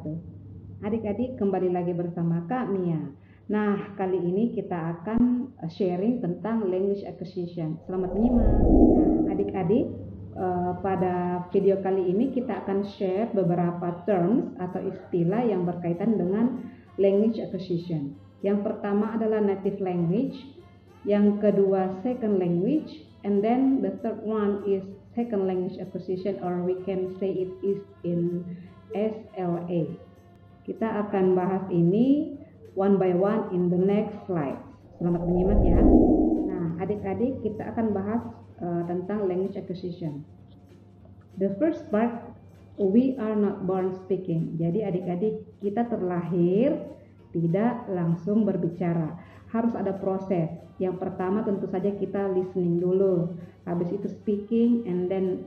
wabarakatuh. Adik-adik, kembali lagi bersama Kak Mia. Nah, kali ini kita akan sharing tentang language acquisition. Selamat menyimak. Nah, adik-adik, pada video kali ini kita akan share beberapa terms atau istilah yang berkaitan dengan language acquisition. Yang pertama adalah native language, yang kedua second language, and then the third one is second language acquisition, or we can say it is in SLA. Kita akan bahas ini one by one in the next slide. Selamat menyimak ya. Nah, adik-adik, kita akan bahas tentang language acquisition. The first part, we are not born speaking. Jadi adik-adik, kita terlahir tidak langsung berbicara. Harus ada proses. Yang pertama tentu saja kita listening dulu. Habis itu speaking, and then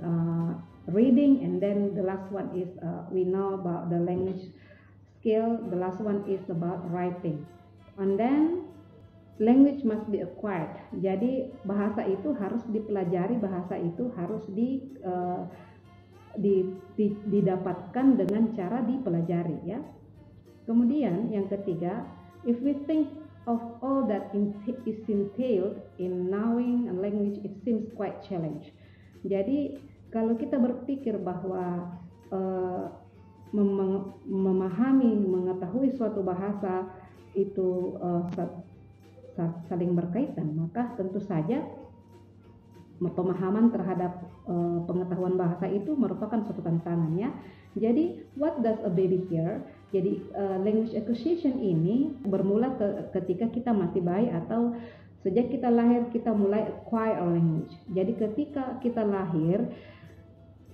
reading, and then the last one is we know about the language skill. The last one is about writing. And then language must be acquired. Jadi bahasa itu harus dipelajari, bahasa itu harus didapatkan dengan cara dipelajari ya. Kemudian yang ketiga, if we think of all that is entailed in knowing a language, it seems quite challenge. Jadi kalau kita berpikir bahwa memahami, mengetahui suatu bahasa itu saling berkaitan, maka tentu saja pemahaman terhadap pengetahuan bahasa itu merupakan suatu tantangan ya. Jadi what does a baby hear? Jadi language acquisition ini bermula ketika kita masih bayi atau sejak kita lahir kita mulai acquire a language. Jadi ketika kita lahir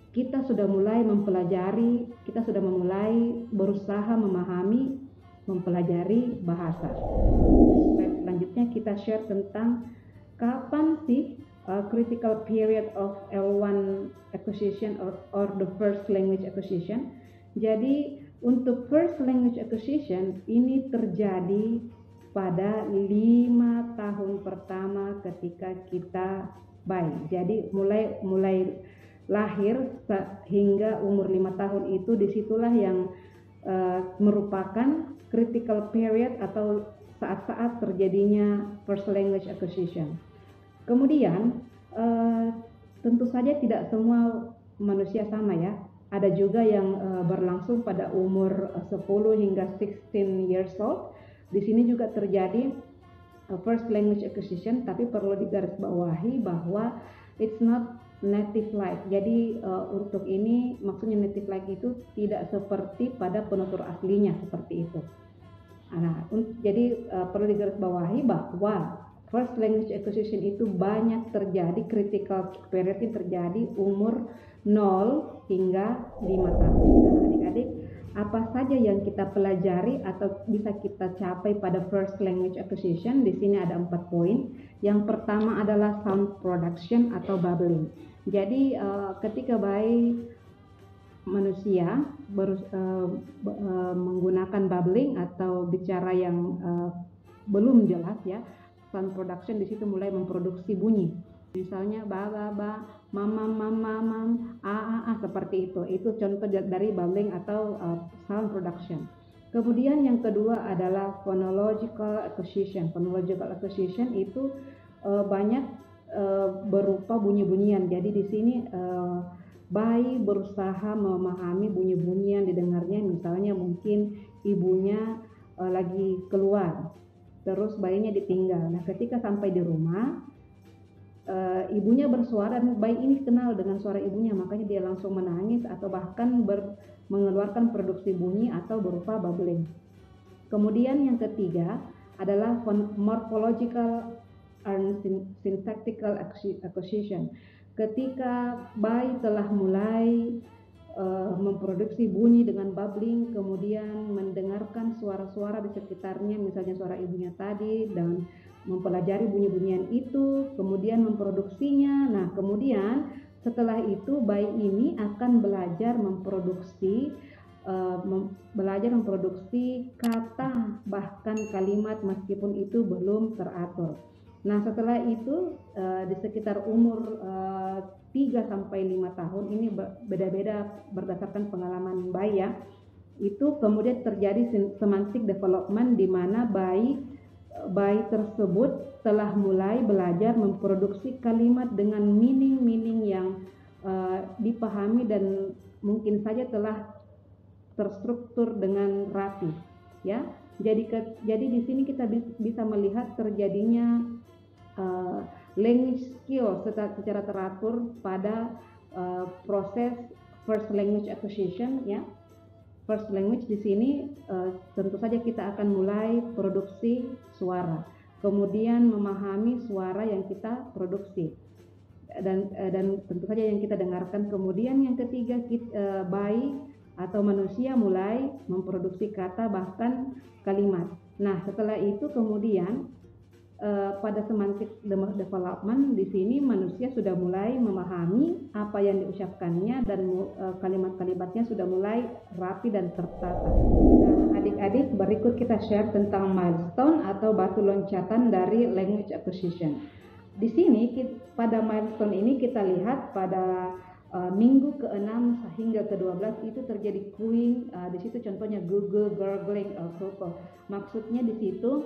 kita sudah mulai mempelajari, kita sudah memulai berusaha memahami, mempelajari bahasa. Selanjutnya kita share tentang kapan sih critical period of L1 acquisition or the first language acquisition. Jadi untuk first language acquisition ini terjadi pada 5 tahun pertama ketika kita bayi. Jadi mulai lahir hingga umur 5 tahun itu, disitulah yang merupakan critical period atau saat-saat terjadinya first language acquisition. Kemudian tentu saja tidak semua manusia sama ya. Ada juga yang berlangsung pada umur 10 hingga 16 years old. Di sini juga terjadi first language acquisition, tapi perlu digarisbawahi bahwa it's not native like. Jadi untuk ini maksudnya native like itu tidak seperti pada penutur aslinya seperti itu. Nah, jadi perlu digarisbawahi bahwa first language acquisition itu banyak terjadi, critical period yang terjadi umur 0 hingga 5 tahun. Nah, adik-adik, apa saja yang kita pelajari atau bisa kita capai pada first language acquisition? Di sini ada 4 poin. Yang pertama adalah sound production atau babbling. Jadi ketika bayi manusia menggunakan babbling atau bicara yang belum jelas ya, sound production di situ mulai memproduksi bunyi. Misalnya ba ba ba, mama mama mam, a seperti itu. Itu contoh dari babbling atau sound production. Kemudian yang kedua adalah phonological acquisition. Phonological acquisition itu banyak berupa bunyi-bunyian. Jadi di sini bayi berusaha memahami bunyi-bunyian didengarnya. Misalnya mungkin ibunya lagi keluar, terus bayinya ditinggal. Nah, ketika sampai di rumah, ibunya bersuara dan bayi ini kenal dengan suara ibunya, makanya dia langsung menangis atau bahkan mengeluarkan produksi bunyi atau berupa babbling. Kemudian yang ketiga adalah morphological and syntactical acquisition. Ketika bayi telah mulai memproduksi bunyi dengan babbling, kemudian mendengarkan suara-suara di sekitarnya, misalnya suara ibunya tadi, dan mempelajari bunyi-bunyian itu, kemudian memproduksinya. Nah, kemudian setelah itu bayi ini akan belajar memproduksi kata bahkan kalimat meskipun itu belum teratur. Nah, setelah itu di sekitar umur 3 sampai 5 tahun, ini beda-beda berdasarkan pengalaman bayi ya. itu kemudian terjadi semantic development di mana bayi tersebut telah mulai belajar memproduksi kalimat dengan meaning-meaning yang dipahami dan mungkin saja telah terstruktur dengan rapi, ya. Jadi di sini kita bisa melihat terjadinya language skill secara teratur pada proses first language acquisition, ya. First language di sini tentu saja kita akan mulai produksi suara, kemudian memahami suara yang kita produksi dan tentu saja yang kita dengarkan. Kemudian yang ketiga, bayi atau manusia mulai memproduksi kata bahkan kalimat. Nah, setelah itu kemudian pada semantic development di sini manusia sudah mulai memahami apa yang diucapkannya dan kalimat-kalimatnya sudah mulai rapi dan tertata. Nah, adik-adik, berikut kita share tentang milestone atau batu loncatan dari language acquisition. Di sini pada milestone ini kita lihat pada minggu ke-6 hingga ke-12 itu terjadi cooing. Di situ contohnya Google, gurgling, maksudnya di situ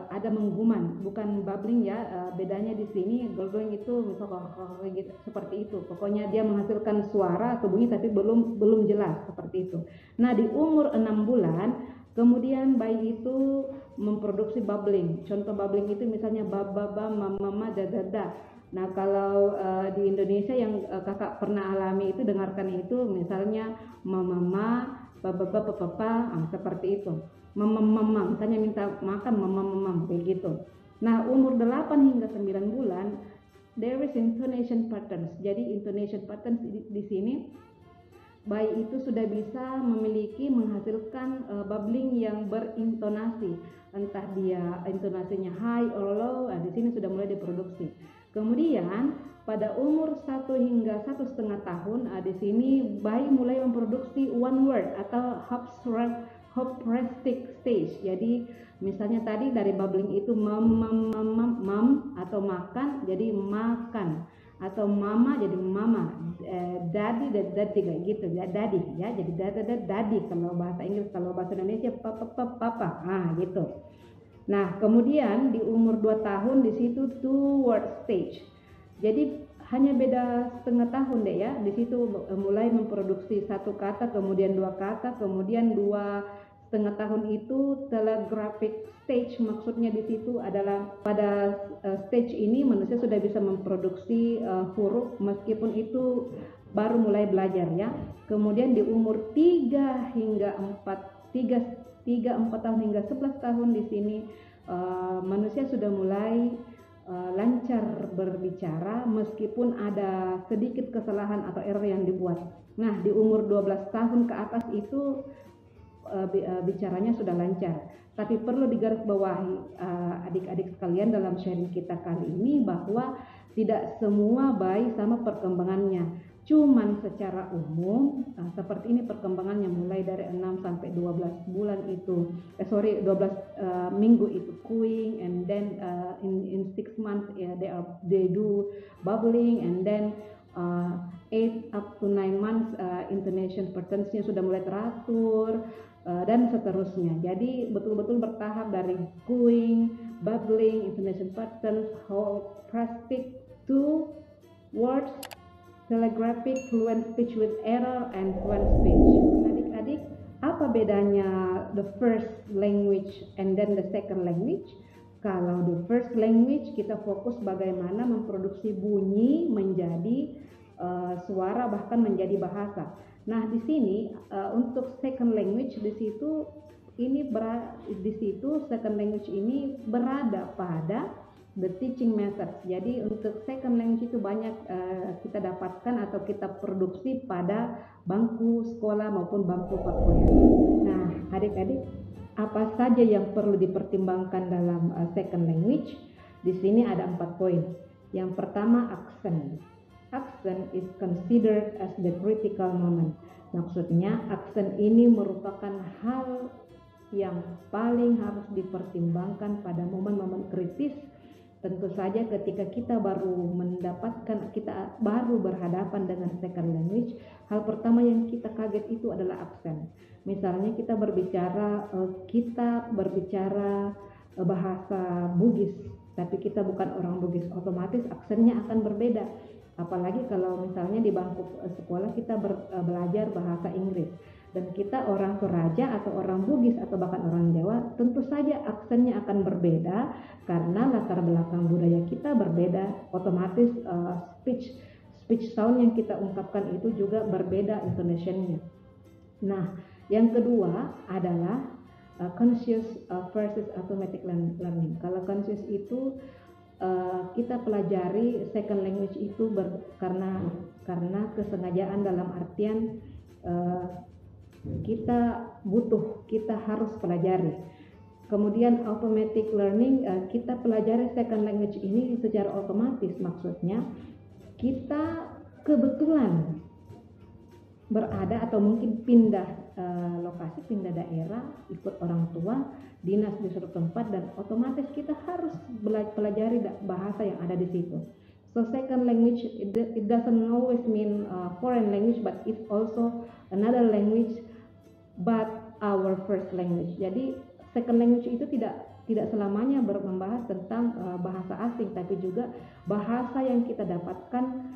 ada menggumam, bukan bubbling, ya. Bedanya di sini gurgling itu misalnya seperti itu. Pokoknya dia menghasilkan suara atau bunyi tapi belum jelas seperti itu. Nah, di umur 6 bulan kemudian bayi itu memproduksi bubbling. Contoh bubbling itu misalnya baba, mama, dada. Nah, kalau di Indonesia yang kakak pernah alami itu, dengarkan itu misalnya mama, baba, papa, seperti itu. Mama, misalnya minta makan mama, begitu. Nah, umur 8 hingga 9 bulan there is intonation patterns. Jadi intonation patterns di sini bayi itu sudah bisa menghasilkan bubbling yang berintonasi, entah dia intonasinya high or low. Di sini sudah mulai diproduksi. Kemudian pada umur 1 hingga 1,5 tahun, di sini bayi mulai memproduksi one word atau hopristic stage. Jadi misalnya tadi dari bubbling itu mam atau makan jadi makan, atau mama jadi mama, daddy kayak gitu, daddy, ya. Jadi daddy kalau bahasa Inggris, kalau bahasa Indonesia papa, gitu. Nah, kemudian di umur 2 tahun di situ two word stage. Jadi hanya beda setengah tahun deh, ya. Di situ mulai memproduksi satu kata, kemudian 2 kata, kemudian 2,5 tahun itu telegraphic stage. Maksudnya di situ adalah pada stage ini manusia sudah bisa memproduksi huruf meskipun itu baru mulai belajar, ya. Kemudian di umur 3 hingga 4 tahun hingga 11 tahun di sini manusia sudah mulai lancar berbicara meskipun ada sedikit kesalahan atau error yang dibuat. Nah, di umur 12 tahun ke atas itu bicaranya sudah lancar. Tapi perlu digarisbawahi adik-adik sekalian dalam sharing kita kali ini bahwa tidak semua bayi sama perkembangannya. Cuman secara umum seperti ini perkembangannya, mulai dari 6 sampai 12 bulan itu 12 minggu itu cooing, and then in 6 months they do bubbling, and then 8 up to 9 months intonation patterns-nya sudah mulai teratur, dan seterusnya. Jadi betul-betul bertahap dari cooing, bubbling, intonation patterns, hopristic to words, telegraphic, fluent speech with error, and fluent speech. Adik-adik, apa bedanya the first language and then the second language? Kalau the first language kita fokus bagaimana memproduksi bunyi menjadi suara, bahkan menjadi bahasa. Nah, di sini untuk second language di situ second language ini berada pada the teaching methods. Jadi untuk second language itu banyak kita dapatkan atau kita produksi pada bangku sekolah maupun bangku perkuliahan. Nah, adik-adik, apa saja yang perlu dipertimbangkan dalam second language? Di sini ada 4 poin. Yang pertama, accent. Accent is considered as the critical moment. Maksudnya accent ini merupakan hal yang paling harus dipertimbangkan pada momen-momen kritis Tentu saja ketika kita baru berhadapan dengan second language, hal pertama yang kita kaget itu adalah aksen. Misalnya kita berbicara bahasa Bugis, tapi kita bukan orang Bugis, otomatis aksennya akan berbeda. Apalagi kalau misalnya di bangku sekolah kita belajar bahasa Inggris dan kita orang Toraja atau orang Bugis atau bahkan orang Jawa, tentu saja aksennya akan berbeda karena latar belakang budaya kita berbeda. Otomatis speech sound yang kita ungkapkan itu juga berbeda intonation-nya. Nah, yang kedua adalah conscious versus automatic learning. Kalau conscious itu kita pelajari second language itu karena kesengajaan, dalam artian kita harus pelajari. Kemudian automatic learning, kita pelajari second language ini secara otomatis, maksudnya kita kebetulan berada atau mungkin pindah lokasi, pindah daerah, ikut orang tua, dinas di suatu tempat, dan otomatis kita harus pelajari bahasa yang ada di situ. So second language, it doesn't always mean foreign language, but it's also another language but our first language. Jadi second language itu tidak selamanya membahas tentang bahasa asing, tapi juga bahasa yang kita dapatkan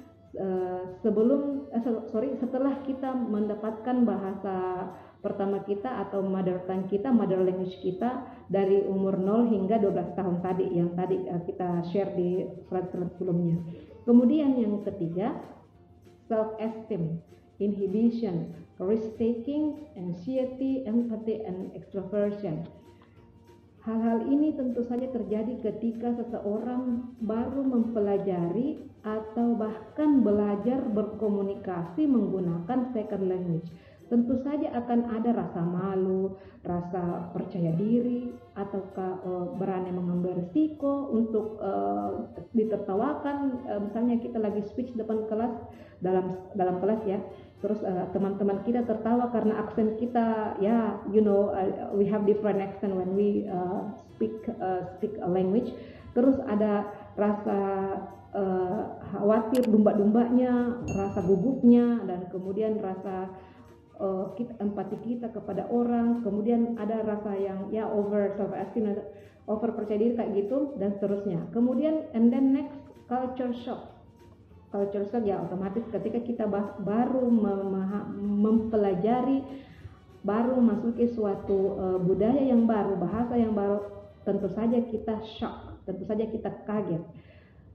setelah kita mendapatkan bahasa pertama kita atau mother tongue kita, mother language kita dari umur 0 hingga 12 tahun tadi, yang tadi kita share di slide sebelumnya. Kemudian yang ketiga, self esteem, inhibition, risk taking, anxiety, empathy, and extroversion. Hal-hal ini tentu saja terjadi ketika seseorang baru mempelajari atau bahkan belajar berkomunikasi menggunakan second language. Tentu saja akan ada rasa malu, rasa percaya diri, ataukah berani mengambil risiko untuk ditertawakan. Misalnya kita lagi speech depan kelas, dalam kelas ya, terus teman-teman kita tertawa karena aksen kita, ya, we have different accent when we speak a language. Terus ada rasa khawatir, domba-dombanya, rasa gugupnya, dan kemudian rasa empati kita kepada orang, kemudian ada rasa yang over self esteem, over percaya diri kayak gitu, dan seterusnya. Kemudian and then next, culture shock ya otomatis ketika kita baru mempelajari, baru memasuki suatu budaya yang baru, bahasa yang baru, tentu saja kita shock, tentu saja kita kaget.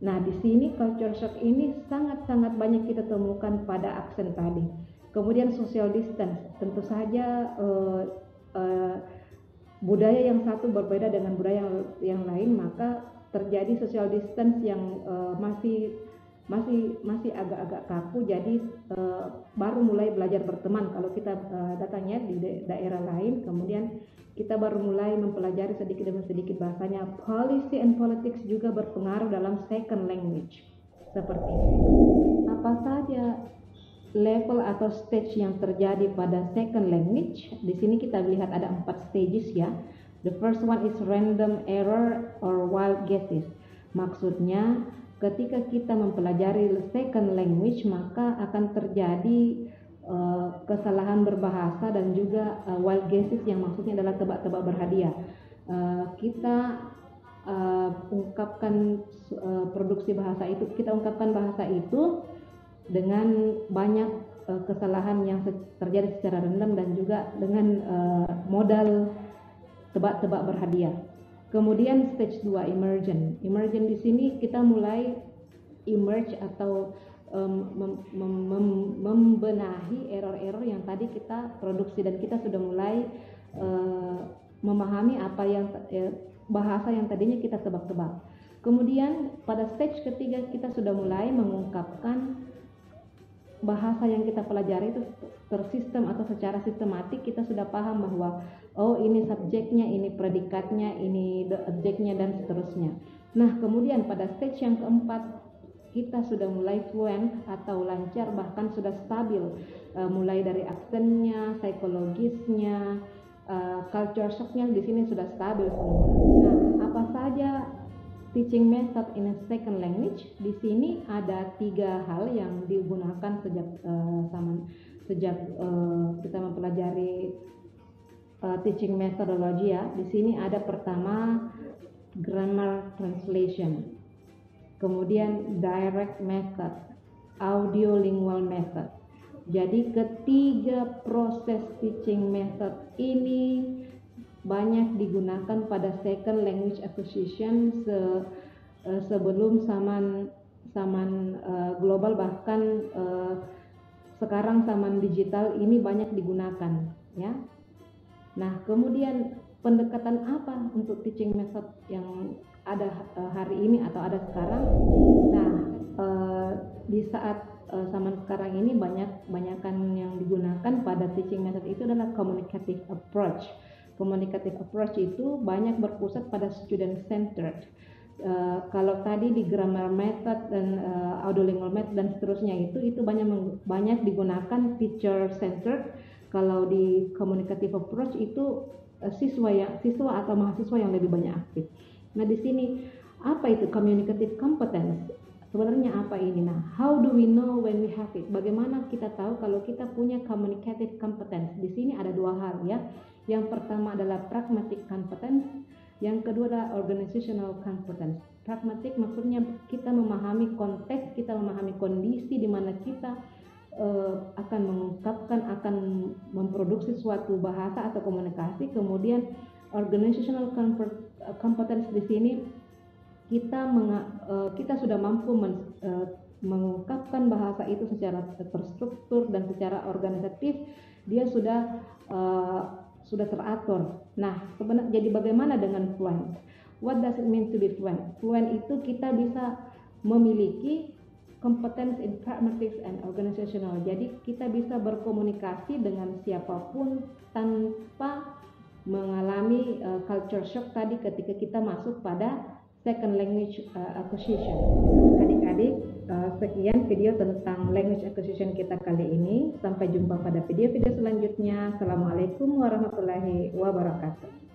Nah, di sini culture shock ini sangat-sangat banyak kita temukan pada aksen tadi. Kemudian social distance, tentu saja budaya yang satu berbeda dengan budaya yang lain, maka terjadi social distance yang masih agak-agak kaku. Jadi baru mulai belajar berteman kalau kita datangnya di daerah lain, kemudian kita baru mulai mempelajari sedikit demi sedikit bahasanya. Policy and politics juga berpengaruh dalam second language seperti itu. Apa saja level atau stage yang terjadi pada second language? Di sini kita lihat ada 4 stages ya. The first one is random error or wild guesses. Maksudnya ketika kita mempelajari second language, maka akan terjadi kesalahan berbahasa dan juga wild guesses, yang maksudnya adalah tebak-tebak berhadiah. Kita ungkapkan bahasa itu dengan banyak kesalahan yang terjadi secara random dan juga dengan modal tebak-tebak berhadiah. Kemudian stage 2, emergent. Emergent di sini kita mulai emerge atau membenahi error-error yang tadi kita produksi, dan kita sudah mulai memahami apa yang bahasa yang tadinya kita tebak-tebak. Kemudian pada stage ketiga kita sudah mulai mengungkapkan bahasa yang kita pelajari itu tersistem atau secara sistematik. Kita sudah paham bahwa ini subjeknya, ini predikatnya, ini objeknya, dan seterusnya. Nah, kemudian pada stage yang keempat kita sudah mulai fluent atau lancar, bahkan sudah stabil, mulai dari aksennya, psikologisnya, culture shocknya di sini sudah stabil semua. Nah, apa saja teaching method in a second language. Di sini ada 3 hal yang digunakan sejak kita mempelajari teaching methodology ya. Di sini ada pertama grammar translation, kemudian direct method, audiolingual method. Jadi ketiga proses teaching method ini banyak digunakan pada second language acquisition sebelum zaman global, bahkan sekarang zaman digital ini banyak digunakan ya. Nah, kemudian pendekatan apa untuk teaching method yang ada hari ini atau ada sekarang? Nah, di saat zaman sekarang ini banyakan yang digunakan pada teaching method itu adalah communicative approach. Communicative approach itu banyak berpusat pada student centered. Kalau tadi di grammar method dan audiolingual method dan seterusnya itu banyak digunakan teacher centered. Kalau di communicative approach itu siswa atau mahasiswa yang lebih banyak aktif. Nah, di sini apa itu communicative competence? Sebenarnya apa ini? Nah, how do we know when we have it? Bagaimana kita tahu kalau kita punya communicative competence? Di sini ada 2 hal ya. Yang pertama adalah pragmatic competence, yang kedua adalah organizational competence. Pragmatic maksudnya kita memahami konteks, kita memahami kondisi di mana kita akan mengungkapkan, akan memproduksi suatu bahasa atau komunikasi. Kemudian organizational competence di sini kita sudah mampu mengungkapkan bahasa itu secara terstruktur dan secara organisatif, dia sudah teratur. Nah, jadi bagaimana dengan fluent? What does it mean to be fluent? Fluent itu kita bisa memiliki competence in pragmatics and organizational. Jadi kita bisa berkomunikasi dengan siapapun tanpa mengalami culture shock tadi ketika kita masuk pada second language acquisition. Adik-adik, sekian video tentang language acquisition kita kali ini. Sampai jumpa pada video-video selanjutnya. Assalamualaikum warahmatullahi wabarakatuh.